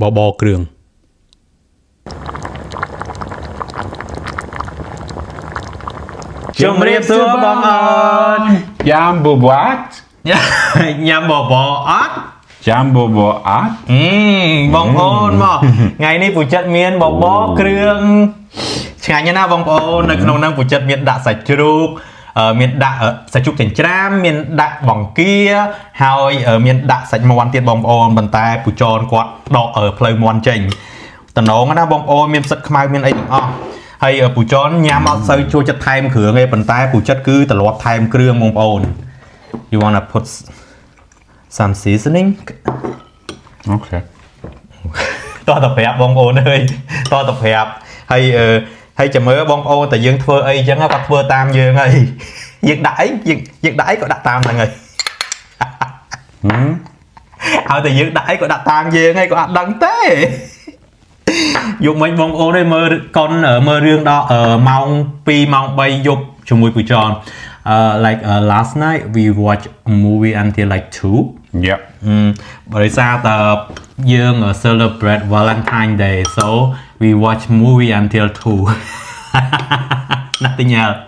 បបគ្រឿងជំរាបសួរបងអូន Jam what? ញ៉ាំបបអត់ Jam what? បងប្អូនមកថ្ងៃនេះពូចិត្តមានបបគ្រឿងឆ្ងាញ់ណាស់បងប្អូននៅក្នុងហ្នឹងពូចិត្តមានដាក់សាច់ជ្រូកមានដាក់សាច់ជ្រូកចិញ្ច្រាំមានដាក់បង្គាហើយមានដាក់សាច់មាន់ទៀតបងប្អូនប៉ុន្តែពូចនគាត់ដកផ្លូវមាន់ចេញតំណងណាបងប្អូនមានផ្សិតខ្មៅមានអីទាំងអស់ហើយពូចនញ៉ាំអត់សូវចូលចិត្តថែមគ្រឿងទេប៉ុន្តែពូចិត្តគឺត្រឡប់ថែមគ្រឿងបងប្អូន You wanna put some seasoning Okay. តោះតែប្រាប់បងប្អូនអើយតោះតែប្រាប់ហើយចាំមើលបងប្អូនតែយើងធ្វើអីចឹងគាត់ធ្វើតាមយើងហើយយើងដាក់អីយើងដាក់អីក៏ដាក់តាមហ្នឹងហើយហើយតែយើងដាក់អីក៏ដាក់តាមយើងហើយក៏អត់ដឹងទេយកមិញបងប្អូនឯងមើលកុនមើលរឿងដល់ម៉ោង2ម៉ោង3យប់ជាមួយពូចនlike last night we watch a movie until like 2 Yep. បរិយាតែយើង celebrate Valentine Day so we watch movie until 2 nothing else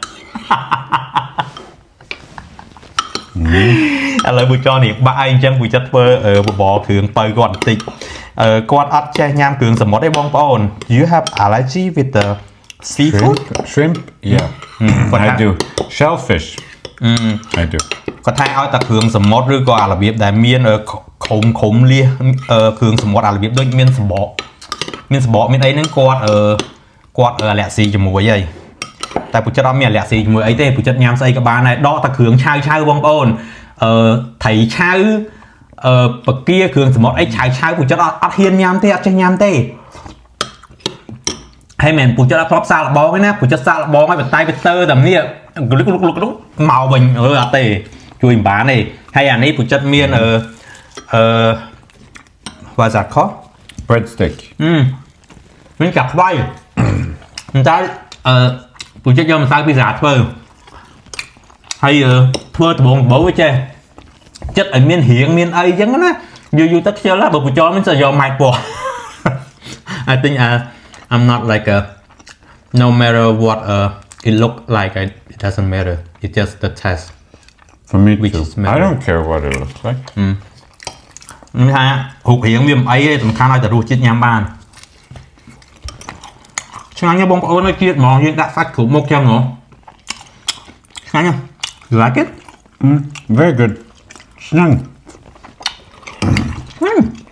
ឥឡូវពូចននេះបាក់អីអញ្ចឹងពូចិត្តធ្វើបបរគ្រឿងបើគាត់បន្តិចគាត់អត់ចេះញ៉ាំគ្រឿងសមុទ្រទេបងប្អូន You have allergy with the seafood Shrimp? Yeah. I do. Shellfish? I do. គាត់ថាឲ្យតែគ្រឿងសមុទ្រឬក៏អារបៀបដែលមានខុំលៀសគ្រឿងសមុទ្រអារបៀបដូចមានសម្បកមានអីហ្នឹងគាត់អាឡែស៊ីជាមួយហើយតែពូចិត្តអត់មានអាឡែស៊ីជាមួយអីទេពូចិត្តញ៉ាំស្អីក៏បានដែរដកតែគ្រឿងឆៅបងប្អូនត្រីឆៅបកាគ្រឿងសមុទ្រអីឆៅពូចិត្តអត់ហ៊ានញ៉ាំទេអត់ចេះញ៉ាំទេហើយមែនពូចិត្តអត់ធ្លាប់សាកល្បងទេណាពូចិត្តសាកល្បងហើយបន្តែទៅតែនេះលុកមកវិញអត់ទេជួយមិនបានទេហើយអានេះពូចិត្តមានwhat's that called Breadstick. មានកាខ្វៃតែពូចិត្តយកម្សៅពីសាធ្វើហើយធ្វើដបងចេះចិត្តឲ្យមានរៀងមានអីចឹងណាយូរទៅខ្ជិលបើពូចនមិនសយកម៉ែពោះ I think I'm not like a no matter what it look like it doesn't matter it's just the taste For me Which too. is mellow. I don't care what it looks like. មិនថារូបរាងវាមិនអីទេសំខាន់ឲ្យតែរសជាតិញ៉ាំបានឆ្ងាញ់ណាស់បងប្អូនឲ្យជាតិហ្មងយើងដាក់សាច់គ្រប់មុខចឹងហ៎ឆ្ងាញ់ណាស់ You like it? Very good. Snug.